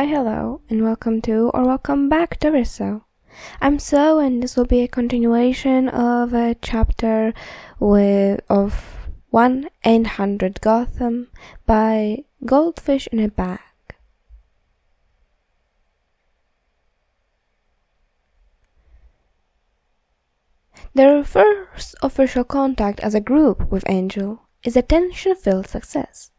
Hi, hello, and welcome back to Risso. I'm So, and this will be a continuation of a chapter of 1-800 Gotham by Goldfish in a Bag. Their first official contact as a group with Angel is a tension-filled success.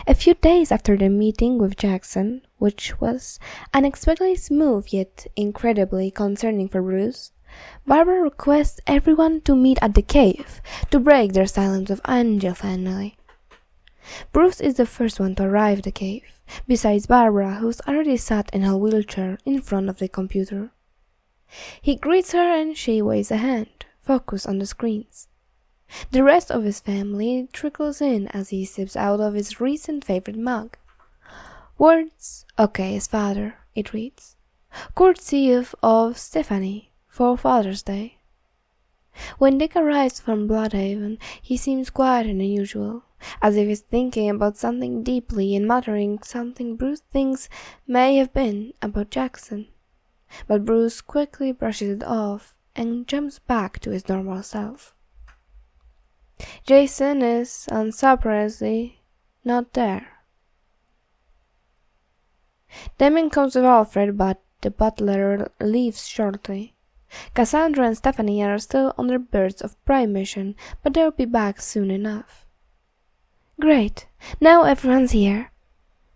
A few days after the meeting with Jackson, which was unexpectedly smooth yet incredibly concerning for Bruce, Barbara requests everyone to meet at the cave to break their silence with Angel finally. Bruce is the first one to arrive at the cave, besides Barbara, who's already sat in her wheelchair in front of the computer. He greets her and she waves a hand, focused on the screens. The rest of his family trickles in as he sips out of his recent favorite mug. Words, okay, his father, it reads. Courtesy of Stephanie for Father's Day. When Dick arrives from Bloodhaven, he seems quieter than usual, as if he's thinking about something deeply and muttering something Bruce thinks may have been about Jackson. But Bruce quickly brushes it off and jumps back to his normal self. Jason is, unsurprisingly, not there. Damian comes with Alfred, but the butler leaves shortly. Cassandra and Stephanie are still on their Birds of Prey mission, but they'll be back soon enough. Great, now everyone's here.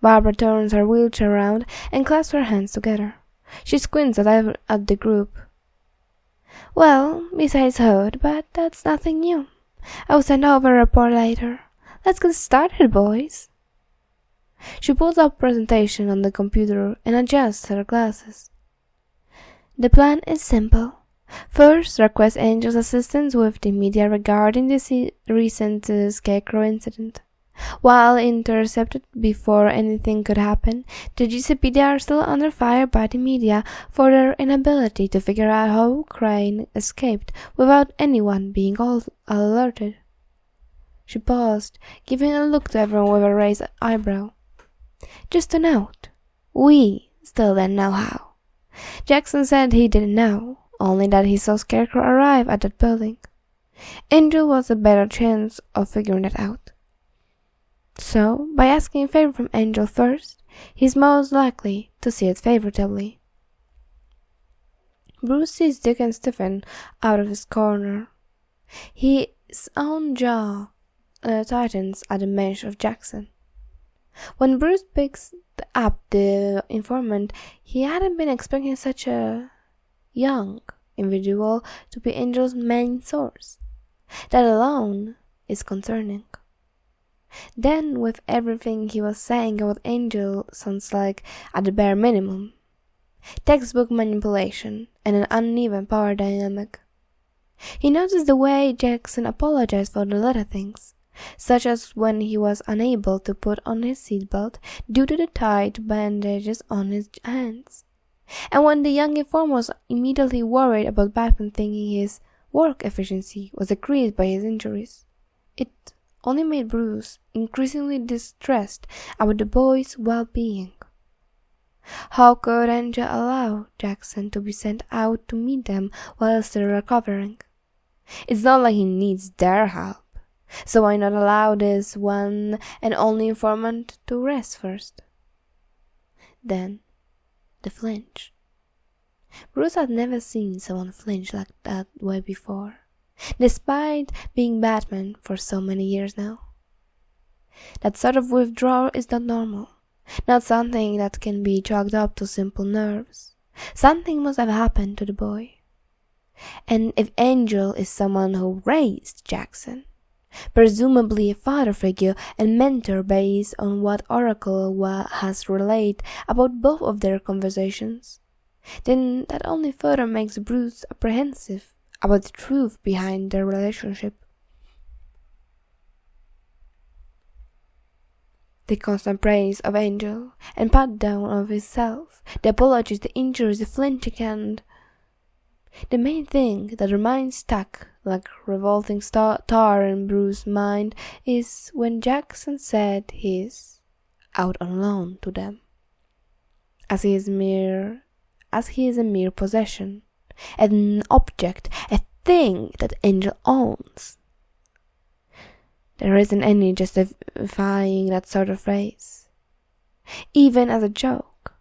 Barbara turns her wheelchair around and clasps her hands together. She squints at the group. Well, besides Hood, but that's nothing new. I'll send over a report later. Let's get started, boys. She pulls up a presentation on the computer and adjusts her glasses. The plan is simple. First, request Angel's assistance with the media regarding the recent Scarecrow incident. While intercepted before anything could happen, the GCPD are still under fire by the media for their inability to figure out how Crane escaped without anyone being alerted. She paused, giving a look to everyone with a raised eyebrow. Just a note, we still don't know how. Jackson said he didn't know, only that he saw Scarecrow arrive at that building. Angel was a better chance of figuring that out. So, by asking a favor from Angel first, he's most likely to see it favorably. Bruce sees Dick and Stephen out of his corner. His own jaw tightens at the mention of Jackson. When Bruce picks up the informant, he hadn't been expecting such a young individual to be Angel's main source. That alone is concerning. Then, with everything he was saying about Angel, sounds like, at the bare minimum, textbook manipulation and an uneven power dynamic. He noticed the way Jackson apologized for the little things, such as when he was unable to put on his seatbelt due to the tight bandages on his hands, and when the young informant was immediately worried about Batman thinking his work efficiency was decreased by his injuries. It only made Bruce increasingly distressed about the boy's well-being. How could Angel allow Jackson to be sent out to meet them while still recovering? It's not like he needs their help, so why not allow this one and only informant to rest first? Then, the flinch. Bruce had never seen someone flinch like that way before, despite being Batman for so many years now. That sort of withdrawal is not normal, not something that can be chalked up to simple nerves. Something must have happened to the boy. And if Angel is someone who raised Jackson, presumably a father figure and mentor based on what Oracle has relayed about both of their conversations, then that only further makes Bruce apprehensive about the truth behind their relationship. The constant praise of Angel and pat down of himself, the apologies, the injuries, the flinching, and the main thing that remains stuck like revolting tar in Bruce's mind is when Jackson said he's out on loan to them. as he is a mere possession, an object, a thing that Angel owns. There isn't any justifying that sort of phrase, even as a joke.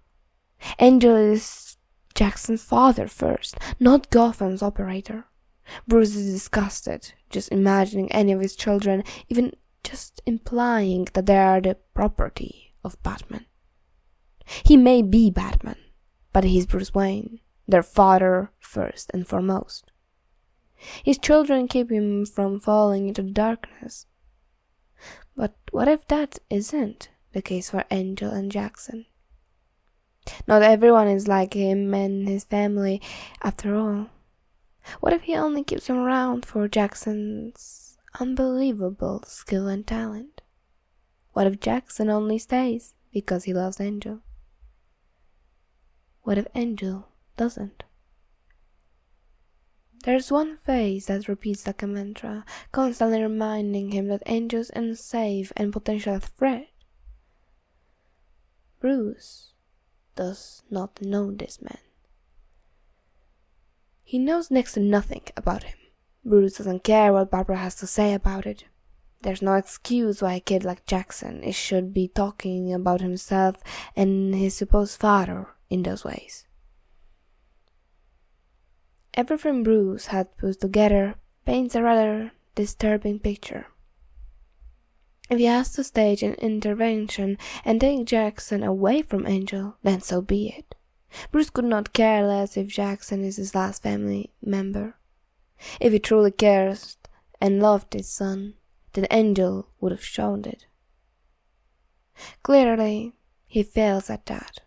Angel is Jackson's father first, not Gotham's operator. Bruce is disgusted just imagining any of his children, even just implying that they are the property of Batman. He may be Batman, but he's Bruce Wayne, their father first and foremost. His children keep him from falling into the darkness. But what if that isn't the case for Angel and Jackson? Not everyone is like him and his family, after all. What if he only keeps him around for Jackson's unbelievable skill and talent? What if Jackson only stays because he loves Angel? What if Angel doesn't? There's one face that repeats like a mantra, constantly reminding him that Angel's unsafe and potential threat. Bruce does not know this man. He knows next to nothing about him. Bruce doesn't care what Barbara has to say about it. There's no excuse why a kid like Jackson should be talking about himself and his supposed father in those ways. Everything Bruce had put together paints a rather disturbing picture. If he has to stage an intervention and take Jackson away from Angel, then so be it. Bruce could not care less if Jackson is his last family member. If he truly cares and loved his son, then Angel would have shown it. Clearly, he fails at that.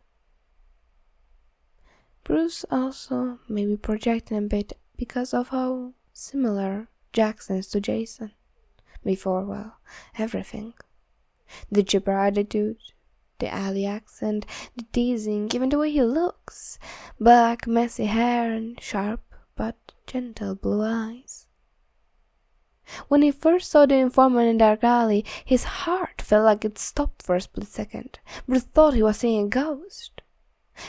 Bruce also may be projecting a bit because of how similar Jackson is to Jason. Before, well, everything. The jibber attitude, the alley accent, the teasing, even the way he looks. Black, messy hair and sharp but gentle blue eyes. When he first saw the informant in the dark alley, his heart felt like it stopped for a split second. Bruce thought he was seeing a ghost.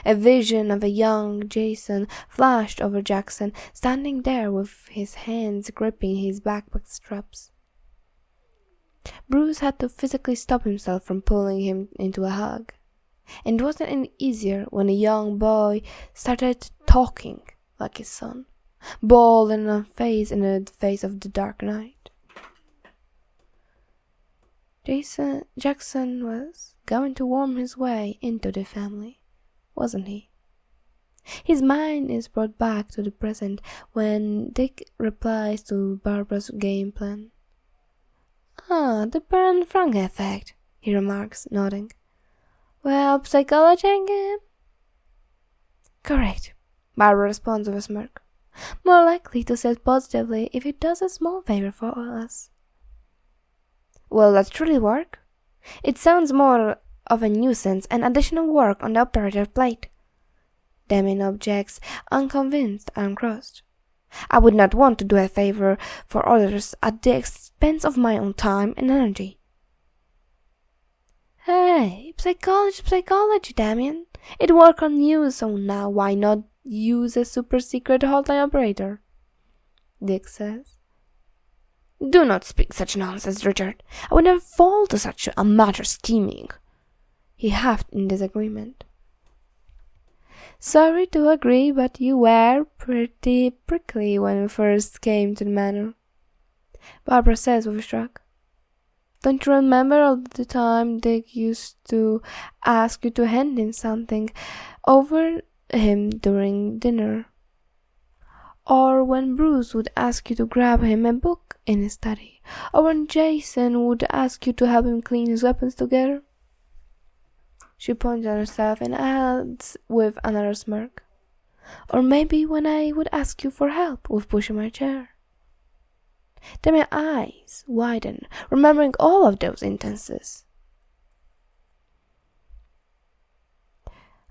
A vision of a young Jason flashed over Jackson, standing there with his hands gripping his backpack straps. Bruce had to physically stop himself from pulling him into a hug. And it wasn't any easier when a young boy started talking like his son, bald and unfazed in the face of the dark night. Jackson was going to worm his way into the family, wasn't he? His mind is brought back to the present when Dick replies to Barbara's game plan. "Ah, the Baron Frank effect," he remarks, nodding. "Well, psychology again?" "Correct," Barbara responds with a smirk. "More likely to say it positively if it does a small favor for us." "Will that truly work? It sounds more of a nuisance and additional work on the operator plate." Damian objects, unconvinced and crossed. "I would not want to do a favor for others at the expense of my own time and energy." "Hey, psychology, Damian. It worked on you, so now why not use a super secret hotline operator?" Dick says. "Do not speak such nonsense, Richard. I would never fall to such amateur scheming." He huffed in disagreement. "Sorry to agree, but you were pretty prickly when we first came to the manor," Barbara says with a shrug. "Don't you remember all the time Dick used to ask you to hand him something over him during dinner? Or when Bruce would ask you to grab him a book in his study? Or when Jason would ask you to help him clean his weapons together?" She points at herself and adds with another smirk. "Or maybe when I would ask you for help with pushing my chair." Then my eyes widen, remembering all of those instances.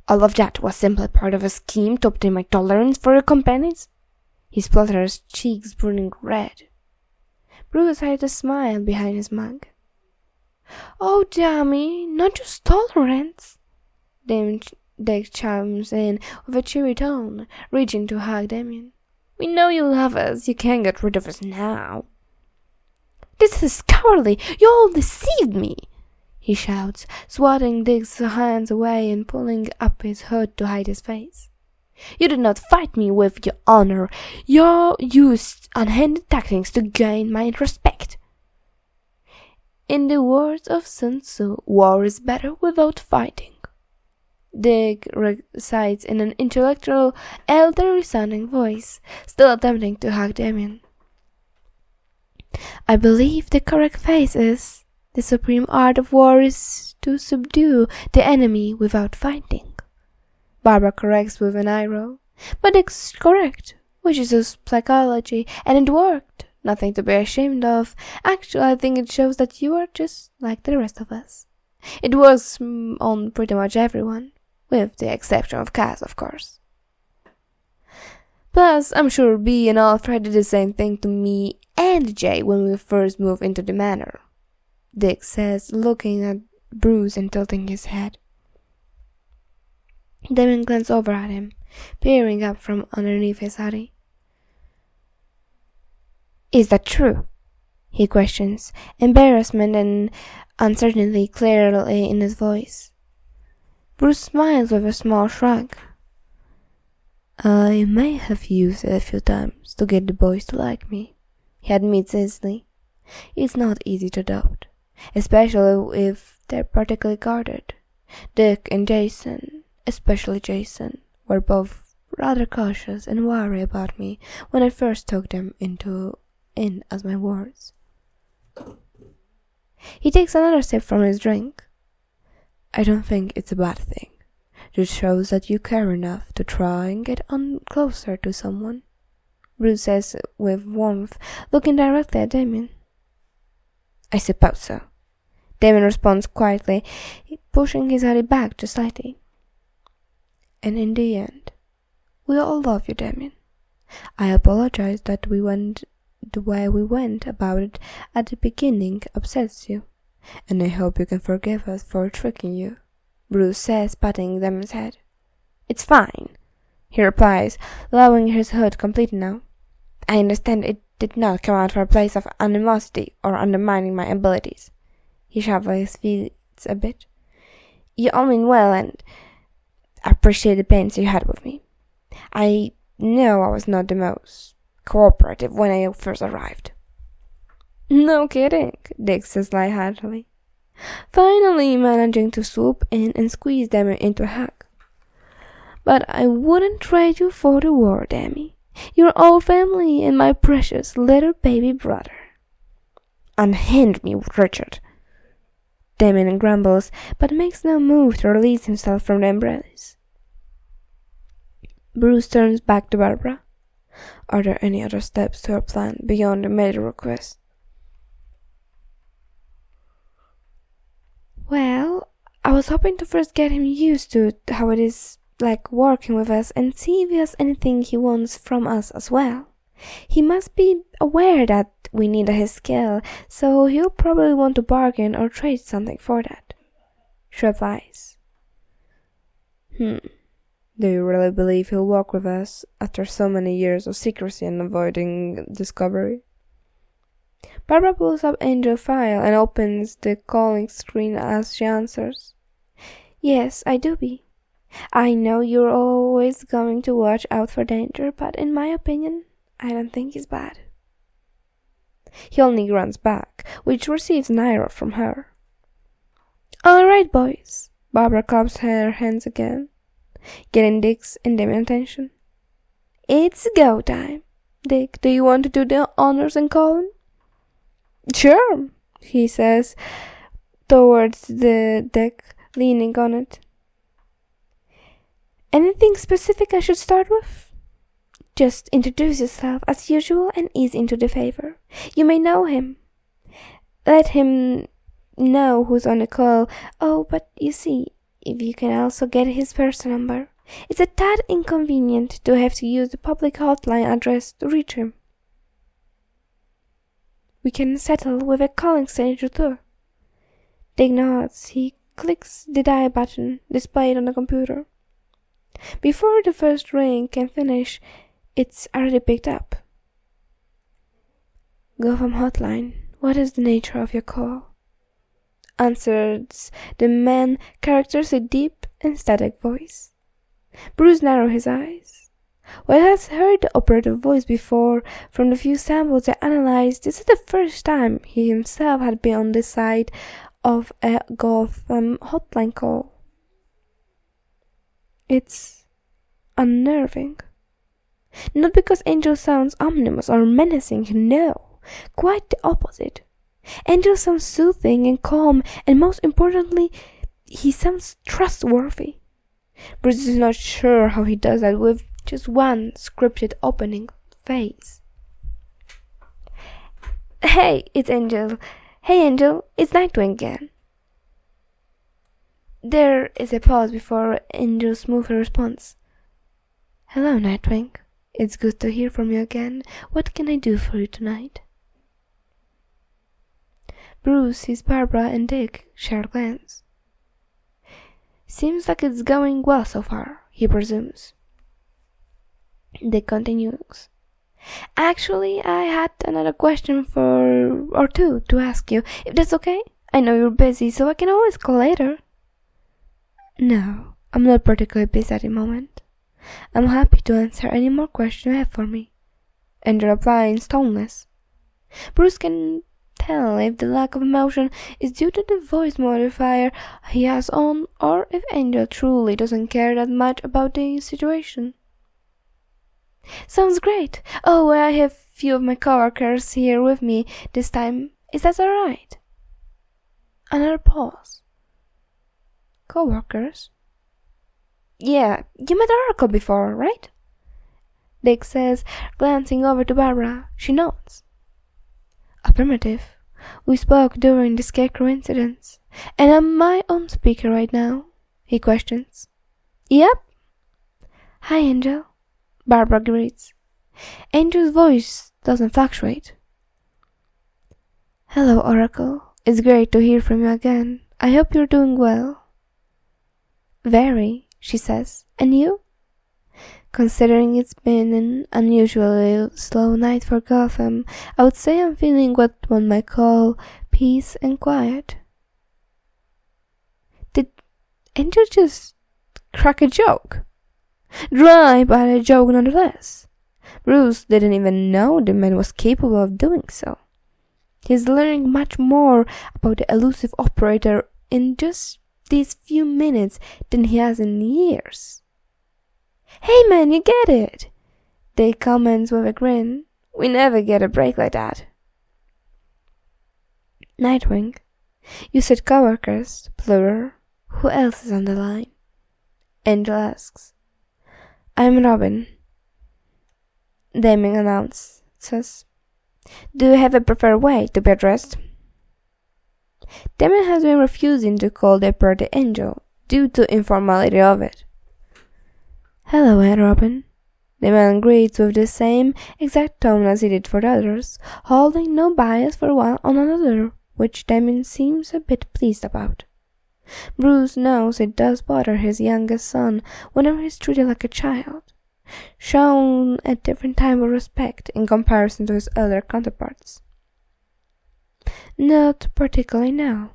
"All of that was simply part of a scheme to obtain my tolerance for your companions?" He splutters, cheeks burning red. Bruce hides a smile behind his mug. "Oh, dummy, not just tolerance," Dick chimes in with a cheery tone, reaching to hug Damian. We know you love us. You can't get rid of us now. This is cowardly. You all deceived me, he shouts, swatting Dick's hands away and pulling up his hood to hide his face. You did not fight me with your honor. You used unhindered tactics to gain my respect. In the words of Sun Tzu, war is better without fighting. Dick recites in an intellectual, elderly-sounding voice, still attempting to hug Damian. I believe the correct phrase is, the supreme art of war is to subdue the enemy without fighting. Barbara corrects with an eye roll. But Dick's correct, which is just psychology, and it worked. Nothing to be ashamed of. Actually, I think it shows that you are just like the rest of us. It works on pretty much everyone, with the exception of Cass, of course. Plus, I'm sure B and Alfred did the same thing to me and Jay when we first moved into the manor, Dick says, looking at Bruce and tilting his head. Damian glances over at him, peering up from underneath his hoodie. Is that true? He questions, embarrassment and uncertainty clearly in his voice. Bruce smiles with a small shrug. I may have used it a few times to get the boys to like me, he admits easily. It's not easy to adopt, especially if they're particularly guarded. Dick and Jason, especially Jason, were both rather cautious and wary about me when I first took them in as my wards. He takes another sip from his drink. I don't think it's a bad thing. Just shows that you care enough to try and get on closer to someone, Bruce says with warmth, looking directly at Damian. I suppose so. Damian responds quietly, pushing his hoodie back just slightly. And in the end, we all love you, Damian. I apologize that we went the way we went about it at the beginning upsets you, and I hope you can forgive us for tricking you, Bruce says, patting Damian's head. It's fine, he replies, lowering his hood completely now. I understand it did not come out from a place of animosity or undermining my abilities. He shuffles his feet a bit. You all mean well and appreciate the pains you had with me. I know I was not the most cooperative when I first arrived. No kidding, Dick says lightheartedly, finally managing to swoop in and squeeze Damian into a hug. But I wouldn't trade you for the world, Dammy. You're all family and my precious little baby brother. Unhind me, Richard. Damian grumbles, but makes no move to release himself from the embrace. Bruce turns back to Barbara. Are there any other steps to our plan beyond the major request? Well, I was hoping to first get him used to how it is like working with us and see if he has anything he wants from us as well. He must be aware that we need his skill, so he'll probably want to bargain or trade something for that. She replies. Do you really believe he'll work with us after so many years of secrecy and avoiding discovery? Barbara pulls up Angel file and opens the calling screen as she answers. Yes, I do be. I know you're always going to watch out for danger, but in my opinion, I don't think he's bad. He only grunts back, which receives an eye roll from her. All right, boys. Barbara claps her hands again, getting Dick's and Damian's attention. It's go time. Dick, do you want to do the honors and call him? Sure, he says, towards the deck, leaning on it. Anything specific I should start with? Just introduce yourself as usual and ease into the favor. You may know him. Let him know who's on the call. Oh, but you see, if you can also get his personal number. It's a tad inconvenient to have to use the public hotline address to reach him. We can settle with a calling signature too. Dick nods. He clicks the dial button displayed on the computer. Before the first ring can finish, it's already picked up. "Gotham hotline, what is the nature of your call?" answers the man characteristic deep and static voice. Bruce narrowed his eyes. While he has heard the operative voice before, from the few samples they analyzed, this is the first time he himself had been on this side of a Gotham hotline call. It's unnerving. Not because Angel sounds ominous or menacing, no, quite the opposite. Angel sounds soothing and calm, and most importantly, he sounds trustworthy. Bruce is not sure how he does that with just one scripted opening phase. Hey, it's Angel. Hey, Angel, it's Nightwing again." There is a pause before Angel's smoother response. "Hello, Nightwing. It's good to hear from you again. What can I do for you tonight?" Bruce sees Barbara and Dick share a glance. "Seems like it's going well so far," he presumes. Dick continues. "Actually, I had another question or two to ask you, if that's okay. I know you're busy, so I can always call later." "No, I'm not particularly busy at the moment. I'm happy to answer any more questions you have for me." And the reply is toneless. Bruce can tell if the lack of emotion is due to the voice modifier he has on, or if Angel truly doesn't care that much about the situation. "Sounds great. Oh, I have a few of my coworkers here with me this time. Is that alright?" Another pause. "Coworkers?" "Yeah, you met Oracle before, right?" Dick says, glancing over to Barbara. She nods. "Affirmative. We spoke during the Scarecrow incident. And I'm my own speaker right now?" he questions. "Yep." "Hi, Angel," Barbara greets. Angel's voice doesn't fluctuate. "Hello, Oracle. It's great to hear from you again. I hope you're doing well." "Very," she says. "And you?" "Considering it's been an unusually slow night for Gotham, I would say I'm feeling what one might call peace and quiet." Did Angel just crack a joke? Dry, but a joke nonetheless. Bruce didn't even know the man was capable of doing so. He's learning much more about the elusive operator in just these few minutes than he has in years. "Hey man, you get it!" They comments with a grin. "We never get a break like that." "Nightwing, you said coworkers, plural. Who else is on the line?" Angel asks. "I'm Robin," Damian announces. "Do you have a preferred way to be addressed?" Damian has been refusing to call the party Angel due to informality of it. "Hello, Robin." The man greets with the same exact tone as he did for the others, holding no bias for one on another, which Damian seems a bit pleased about. Bruce knows it does bother his youngest son whenever he's treated like a child, shown a different type of respect in comparison to his elder counterparts. "Not particularly now.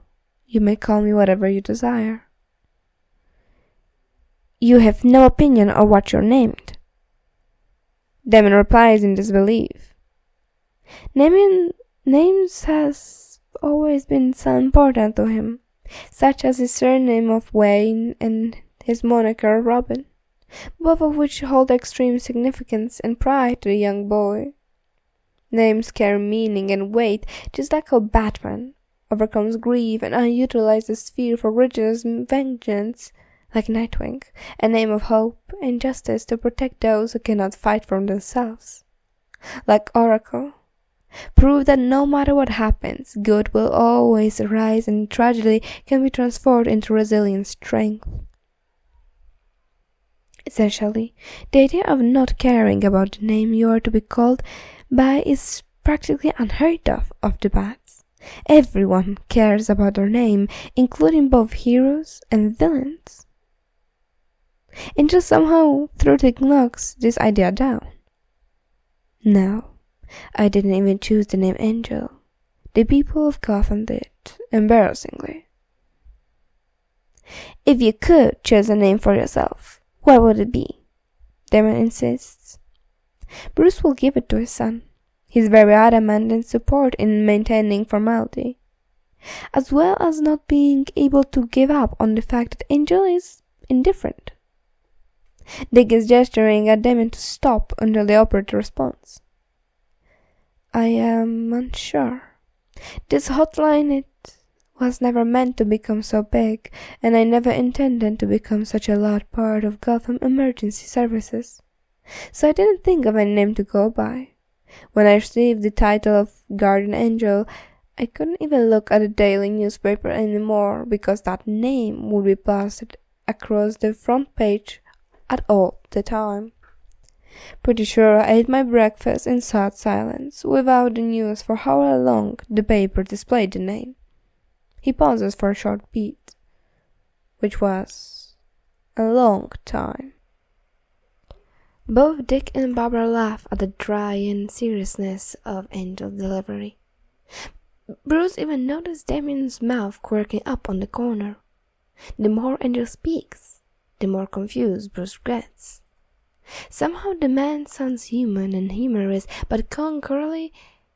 You may call me whatever you desire." "You have no opinion of what you're named?" Damian replies in disbelief. Names has always been so important to him, such as his surname of Wayne and his moniker Robin, both of which hold extreme significance and pride to the young boy. Names carry meaning and weight, just like how Batman overcomes grief and unutilizes fear for riches and vengeance, like Nightwing, a name of hope and justice to protect those who cannot fight for themselves. Like Oracle, prove that no matter what happens, good will always arise and tragedy can be transformed into resilient strength. Essentially, the idea of not caring about the name you are to be called by is practically unheard of the bats. Everyone cares about their name, including both heroes and villains. Angel somehow through thick knocks this idea down. No, I didn't even choose the name Angel. The people of Gotham did, embarrassingly. If you could choose a name for yourself, what would it be? Damian insists. Bruce will give it to his son. He's very adamant in support in maintaining formality, as well as not being able to give up on the fact that Angel is indifferent. Dick is gesturing at Damian to stop until the operator responds. I am unsure. This hotline, it was never meant to become so big, and I never intended to become such a loud part of Gotham emergency services. So I didn't think of any name to go by. When I received the title of Guardian Angel, I couldn't even look at the daily newspaper anymore because that name would be plastered across the front page at all the time. Pretty sure I ate my breakfast in sad silence, without the news for however long the paper displayed the name. He pauses for a short beat, which was a long time. Both Dick and Barbara laugh at the dry and seriousness of Angel's delivery. Bruce even noticed Damian's mouth quirking up on the corner. The more Angel speaks, the more confused Bruce gets. Somehow the man sounds human and humorous, but concurrently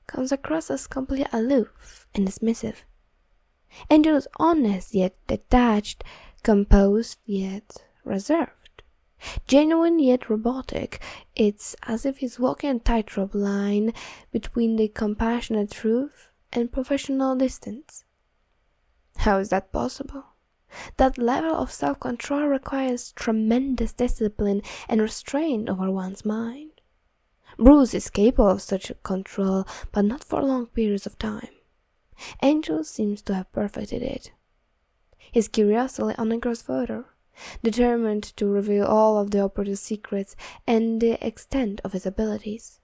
comes across as completely aloof and dismissive. Angel is honest yet detached, composed yet reserved, genuine yet robotic. It's as if he's walking a tightrope line between the compassionate truth and professional distance. How is that possible? That level of self-control requires tremendous discipline and restraint over one's mind. Bruce is capable of such control, but not for long periods of time. Angel seems to have perfected it. His curiosity undergoes further, determined to reveal all of the operative's secrets and the extent of his abilities.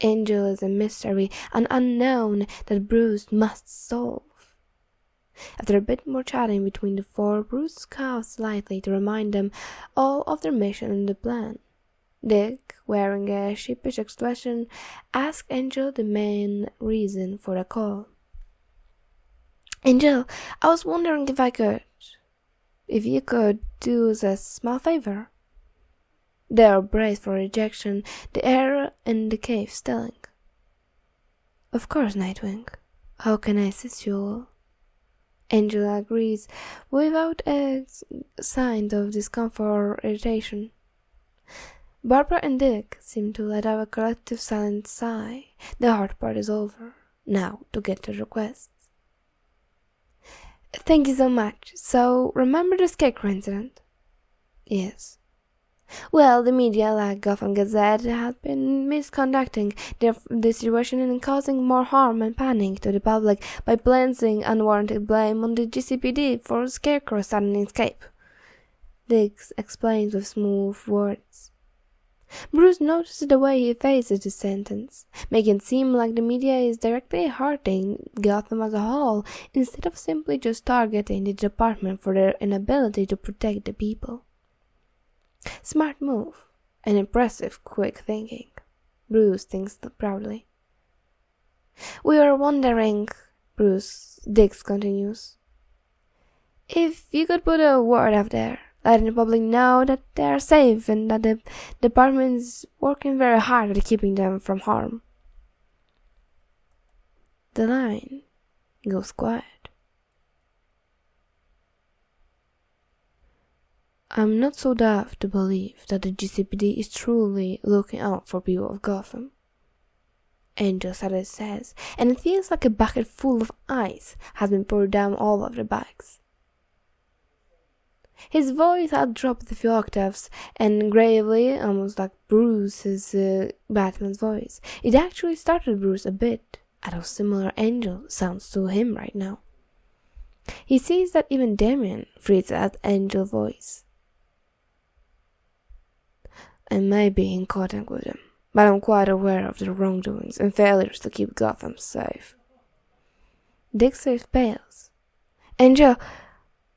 Angel is a mystery, an unknown that Bruce must solve. After a bit more chatting between the four, Bruce coughs slightly to remind them all of their mission and the plan. Dick, wearing a sheepish expression, asks Angel the main reason for the call. Angel, I was wondering if you could do us a small favor. They are braced for rejection, the air in the cave stilling. Of course, Nightwing. How can I assist you all? Angel agrees, without a sign of discomfort or irritation. Barbara and Dick seem to let out a collective silent sigh. The hard part is over. Now to get to requests. Thank you so much. So, remember the scarecrow incident? Yes. Well, the media, like Gotham Gazette, had been misconducting the situation and causing more harm and panic to the public by placing unwarranted blame on the GCPD for Scarecrow's sudden escape. Dick explains with smooth words. Bruce notices the way he faces the sentence, making it seem like the media is directly hurting Gotham as a whole, instead of simply just targeting the department for their inability to protect the people. Smart move, and impressive quick thinking, Bruce thinks proudly. We were wondering, Dix continues, if you could put a word out there, letting the public know that they are safe and that the department is working very hard at keeping them from harm. The line goes quiet. I'm not so daft to believe that the GCPD is truly looking out for people of Gotham. Angel says, and it feels like a bucket full of ice has been poured down all of the bags. His voice had dropped a few octaves, and gravely, almost like Bruce's Batman's voice, it actually startled Bruce a bit at how similar Angel sounds to him right now. He sees that even Damian freezes at Angel's voice. I may be in contact with them, but I'm quite aware of their wrongdoings and failures to keep Gotham safe. Dick's face pales. Angel,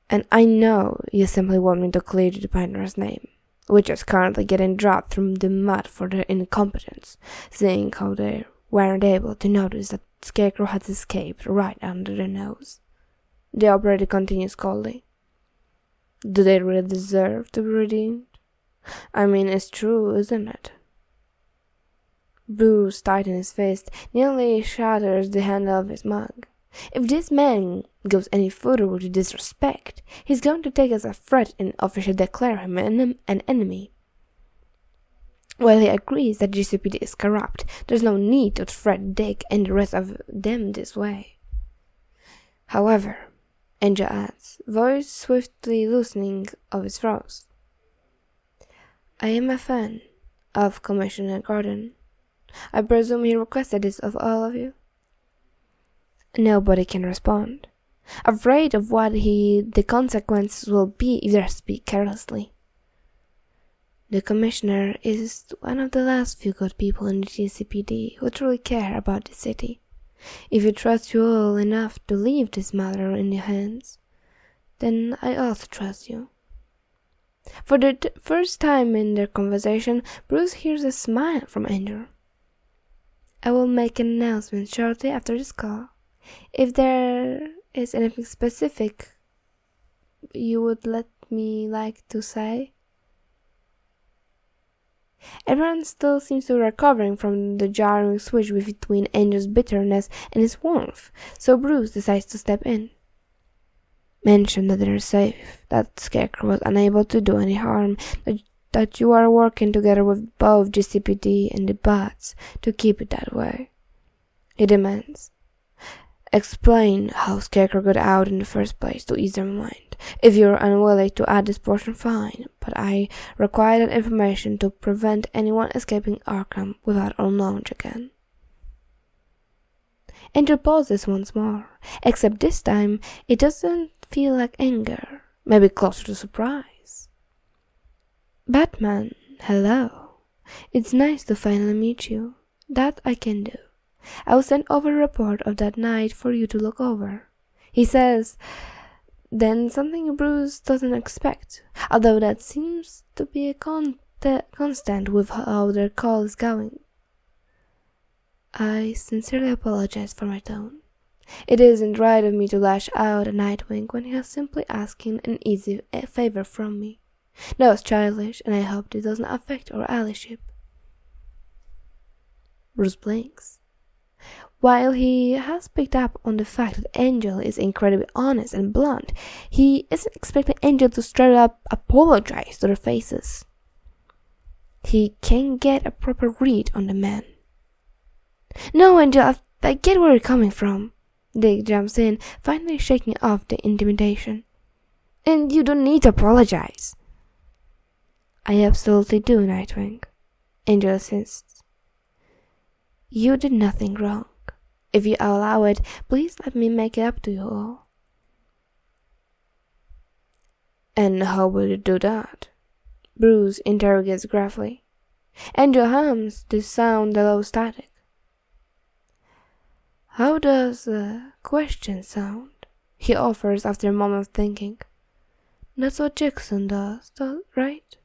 And I know you simply want me to clear the partner's name, which is currently getting dropped from the mud for their incompetence, seeing how they weren't able to notice that Scarecrow has escaped right under their nose. The operator continues coldly. Do they really deserve to be redeemed? I mean, it's true, isn't it? Bruce tightens his fist, nearly shatters the handle of his mug. If this man goes any further with disrespect, he's going to take as a threat and officially declare him an enemy. While he agrees that GCPD is corrupt, there's no need to threat Dick and the rest of them this way. However, Angel adds, voice swiftly loosening of his froze, I am a fan of Commissioner Gordon. I presume he requested this of all of you? Nobody can respond, afraid of what the consequences will be if they speak carelessly. The Commissioner is one of the last few good people in the GCPD who truly care about the city. If you trust you all enough to leave this matter in your hands, then I also trust you. For the first time in their conversation, Bruce hears a smile from Andrew. I will make an announcement shortly after this call. If there is anything specific you would like to say. Everyone still seems to be recovering from the jarring switch between Angel's bitterness and his warmth, so Bruce decides to step in. Mention that they're safe, that Scarecrow was unable to do any harm, that you are working together with both GCPD and the bots to keep it that way. He demands. Explain how Scarecrow got out in the first place to ease their mind. If you're unwilling to add this portion, fine, but I require that information to prevent anyone escaping Arkham without our knowledge again. Angel pauses once more, except this time it doesn't feel like anger, maybe closer to surprise. Batman, hello. It's nice to finally meet you. That I can do. I will send over a report of that night for you to look over. He says, then something Bruce doesn't expect, although that seems to be a constant with how their call is going. I sincerely apologize for my tone. It isn't right of me to lash out at Nightwing when he is simply asking an easy favor from me. That was childish, and I hope it doesn't affect our allyship. Bruce blinks. While he has picked up on the fact that Angel is incredibly honest and blunt, he isn't expecting Angel to straight up apologize to their faces. He can't get a proper read on the man. No, Angel, I get where you're coming from. Dick jumps in, finally shaking off the intimidation. And you don't need to apologize. I absolutely do, Nightwing. Angel insists. You did nothing wrong. If you allow it, please let me make it up to you all. And how will you do that? Bruce interrogates gruffly. Angel hums to sound the low static. How does a question sound? He offers after a moment of thinking. That's what Jackson does, right?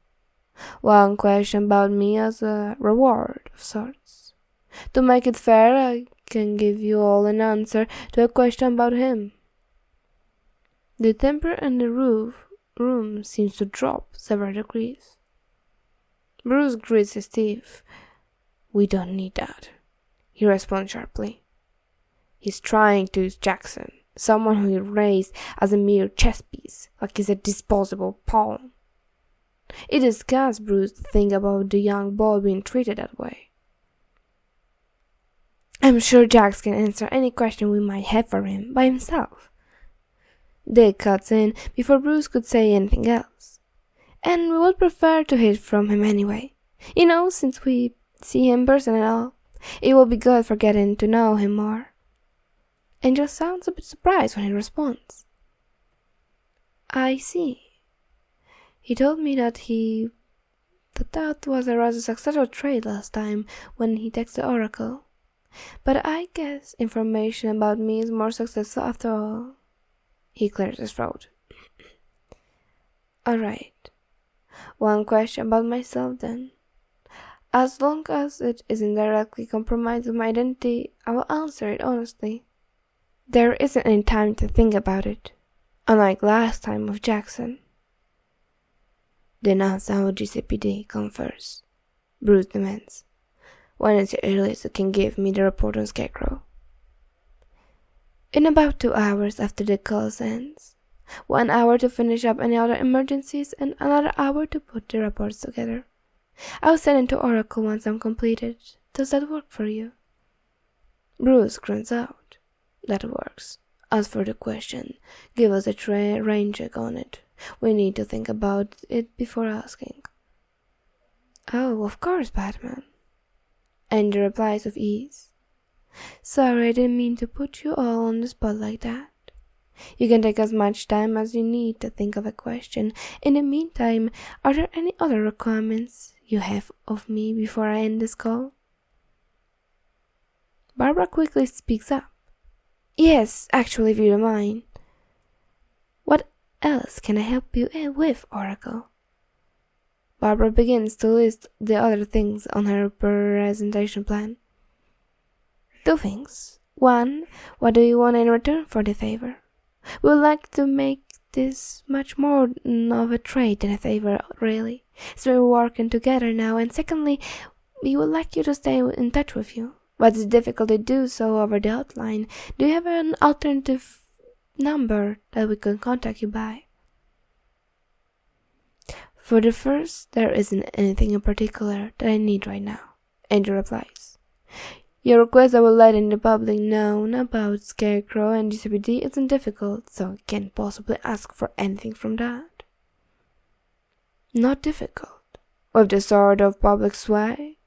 One question about me as a reward of sorts. To make it fair, I can give you all an answer to a question about him. The temperature in the room seems to drop several degrees. Bruce grits his teeth. We don't need that, he responds sharply. He's trying to use Jackson, someone who he raised as a mere chess piece, like he's a disposable pawn. It disgusts Bruce to think about the young boy being treated that way. I'm sure Jax can answer any question we might have for him by himself. Dick cuts in before Bruce could say anything else. And we would prefer to hear from him anyway. You know, since we see him in person and all, it will be good for getting to know him more. Angel sounds a bit surprised when he responds. I see. He told me that that was a rather successful trade last time when he texted Oracle. But I guess information about me is more successful after all. He clears his throat. Alright. One question about myself then. As long as it isn't directly compromising my identity, I will answer it honestly. There isn't any time to think about it, unlike last time with Jackson. Then answer how GCPD come first, Bruce demands. When is the earliest you can give me the report on Scarecrow? In about 2 hours after the call ends. 1 hour to finish up any other emergencies and another hour to put the reports together. I'll send it to Oracle once I'm completed. Does that work for you? Bruce grunts out. That works. As for the question, give us a rain check on it. We need to think about it before asking. Oh, of course, Batman. Angel replies with ease. Sorry, I didn't mean to put you all on the spot like that. You can take as much time as you need to think of a question. In the meantime, are there any other requirements you have of me before I end this call? Barbara quickly speaks up. Yes, actually, if you don't mind. What else can I help you with, Oracle? Barbara begins to list the other things on her presentation plan. 2 things. 1, what do you want in return for the favor? We would like to make this much more of a trade than a favor, really. So we're working together now. And secondly, we would like you to stay in touch with you. But it's difficult to do so over the hotline. Do you have an alternative number that we can contact you by? For the first, there isn't anything in particular that I need right now, Angel replies. Your request I will let in the public known about Scarecrow and GCPD isn't difficult, so I can't possibly ask for anything from that. Not difficult. With the sort of public sway,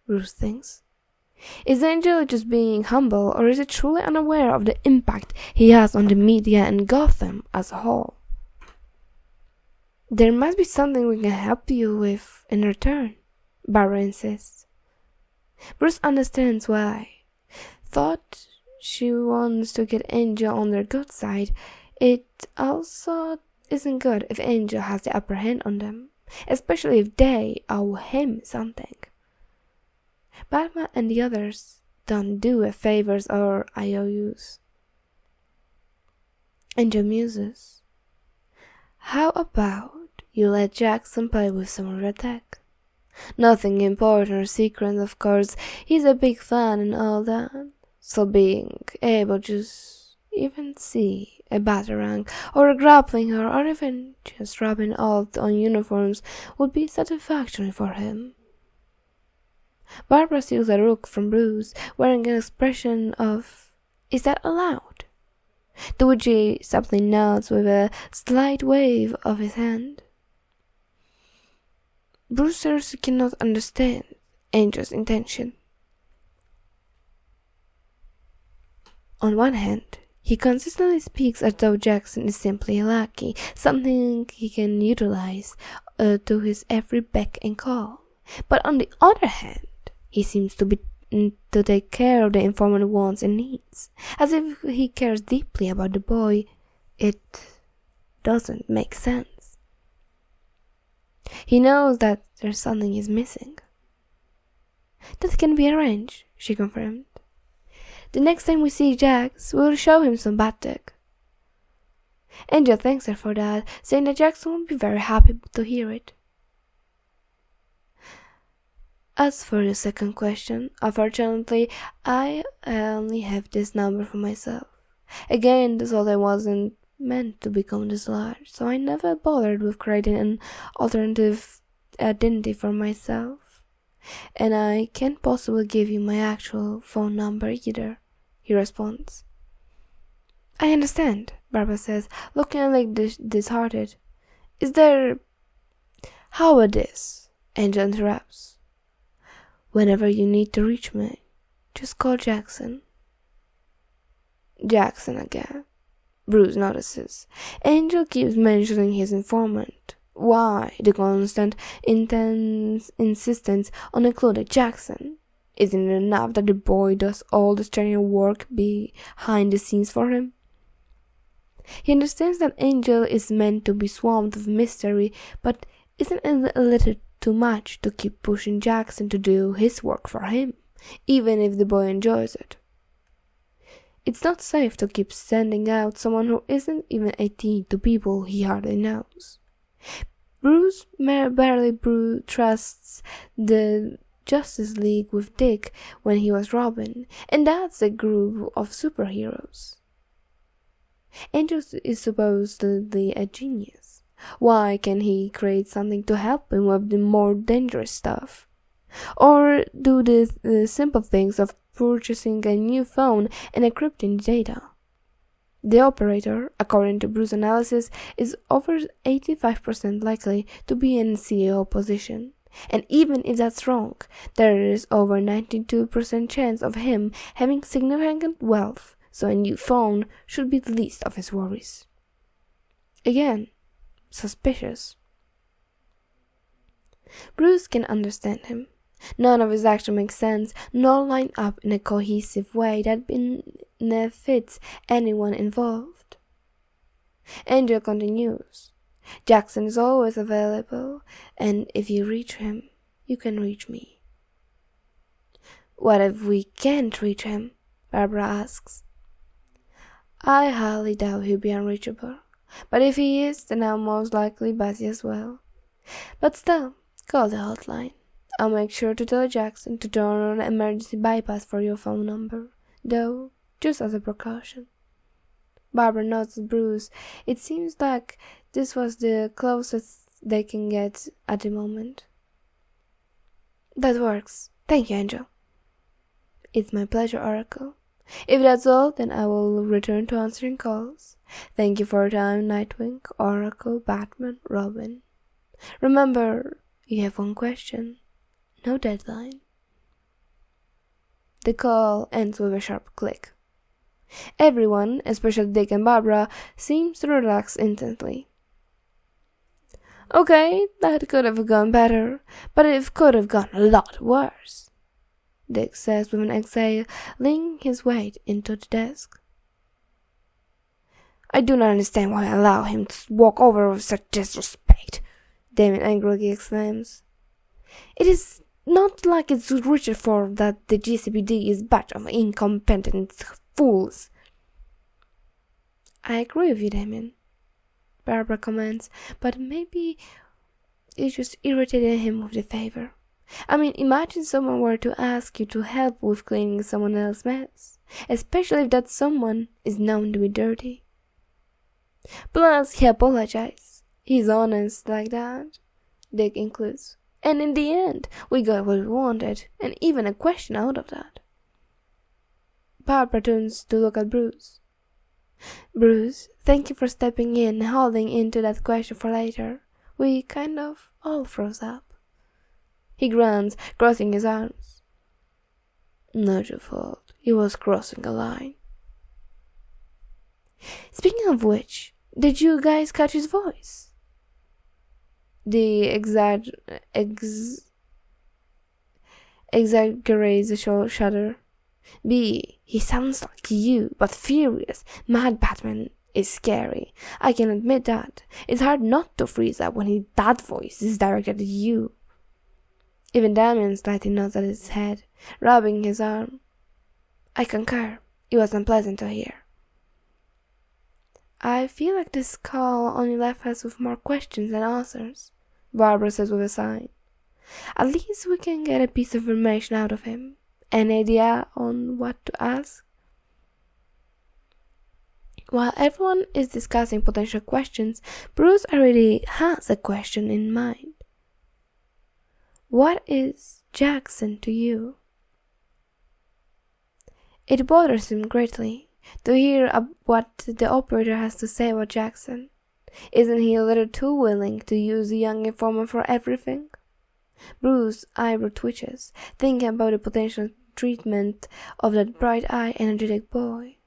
Bruce thinks. Is Angel just being humble, or is he truly unaware of the impact he has on the media and Gotham as a whole? There must be something we can help you with in return, Barbara insists. Bruce understands why. Thought she wants to get Angel on their good side. It also isn't good if Angel has the upper hand on them, especially if they owe him something. Batman and the others don't do favors or IOUs. Angel muses. How about you let Jackson play with some of your tech? Nothing important or secret, of course. He's a big fan and all that. So being able to even see a batarang or a grappling hook or even just rubbing off on uniforms would be satisfactory for him. Barbara steals a look from Bruce, wearing an expression of, is that allowed? To which he simply nods with a slight wave of his hand. Bruce seriously cannot understand Angel's intention. On one hand, he consistently speaks as though Jackson is simply a lackey, something he can utilize to his every beck and call. But on the other hand, he seems to take care of the informant's wants and needs, as if he cares deeply about the boy. It doesn't make sense. He knows that there's something he's missing. That can be arranged, she confirmed. The next time we see Jax, we will show him some bat tech. Angel thanks her for that, saying that Jackson will be very happy to hear it. As for the second question, unfortunately, I only have this number for myself. Again, this holiday wasn't meant to become this large, so I never bothered with creating an alternative identity for myself. And I can't possibly give you my actual phone number either, he responds. I understand, Barbara says, looking a little disheartened. Is there... How about this? Angel interrupts. Whenever you need to reach me, just call Jackson. Jackson again. Bruce notices. Angel keeps mentioning his informant. Why the constant, intense insistence on including Jackson? Isn't it enough that the boy does all the strenuous work behind the scenes for him? He understands that Angel is meant to be swamped with mystery, but isn't it a little too much to keep pushing Jackson to do his work for him, even if the boy enjoys it? It's not safe to keep sending out someone who isn't even 18 to people he hardly knows. Bruce barely trusts the Justice League with Dick when he was Robin, and that's a group of superheroes. Angel is supposedly a genius. Why can't he create something to help him with the more dangerous stuff? Or do the simple things of purchasing a new phone and encrypting data? The operator, according to Bruce's analysis, is over 85% likely to be in CEO position. And even if that's wrong, there is over 92% chance of him having significant wealth, so a new phone should be the least of his worries. Again, suspicious. Bruce can understand him. None of his actions make sense, nor line up in a cohesive way that benefits anyone involved. Angel continues. Jackson is always available, and if you reach him, you can reach me. What if we can't reach him? Barbara asks. I highly doubt he'll be unreachable, but if he is, then I'm most likely busy as well. But still, call the hotline. I'll make sure to tell Jackson to turn on an emergency bypass for your phone number, though just as a precaution. Barbara nods at Bruce. It seems like this was the closest they can get at the moment. That works. Thank you, Angel. It's my pleasure, Oracle. If that's all, then I will return to answering calls. Thank you for your time, Nightwing, Oracle, Batman, Robin. Remember, you have one question. No deadline. The call ends with a sharp click. Everyone, especially Dick and Barbara, seems to relax instantly. Okay, that could have gone better, but it could have gone a lot worse, Dick says with an exhale, laying his weight into the desk. I do not understand why I allow him to walk over with such disrespect, Damian angrily exclaims. It is not like it's Richard for that the GCPD is a batch of incompetent fools. I agree with you, Damian, Barbara comments, but maybe it just irritated him with the favor. I mean, imagine someone were to ask you to help with cleaning someone else's mess, especially if that someone is known to be dirty. Plus, he apologized. He's honest like that, Dick includes. And in the end, we got what we wanted, and even a question out of that. Barbara turns to look at Bruce. Bruce, thank you for stepping in and holding into that question for later. We kind of all froze up. He grunts, crossing his arms. Not your fault. He was crossing a line. Speaking of which, did you guys catch his voice? The exaggerates a shudder. B, he sounds like you, but furious. Mad Batman is scary. I can admit that. It's hard not to freeze up when that voice is directed at you. Even Damian slightly nods at his head, rubbing his arm. I concur. It was unpleasant to hear. I feel like this call only left us with more questions than answers, Barbara says with a sigh. At least we can get a piece of information out of him. Any idea on what to ask? While everyone is discussing potential questions, Bruce already has a question in mind. What is Jackson to you? It bothers him greatly to hear what the operator has to say about Jackson. Isn't he a little too willing to use the young informer for everything? Bruce's eyebrow twitches, thinking about the potential treatment of that bright-eyed, energetic boy.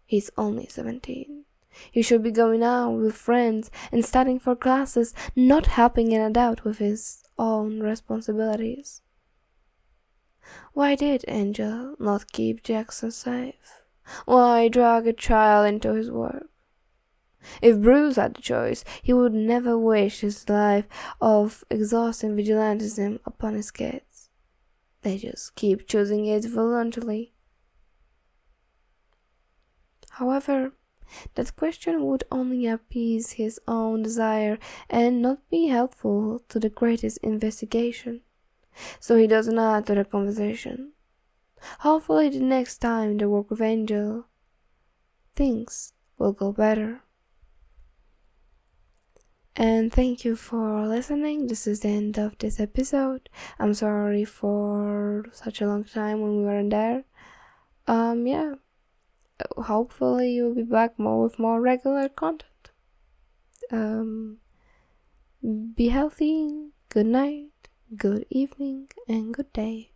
He's only 17. He should be going out with friends and studying for classes, not helping an adult with his own responsibilities. Why did Angel not keep Jackson safe? Why drag a child into his work? If Bruce had the choice, he would never wish his life of exhausting vigilantism upon his kids. They just keep choosing it voluntarily. However, that question would only appease his own desire and not be helpful to the greatest investigation. So he doesn't add to the conversation. Hopefully the next time they work with Angel, things will go better. And thank you for listening. This is the end of this episode. I'm sorry for such a long time when we weren't there. Hopefully you'll be back with more regular content. Be healthy, good night, good evening, and good day.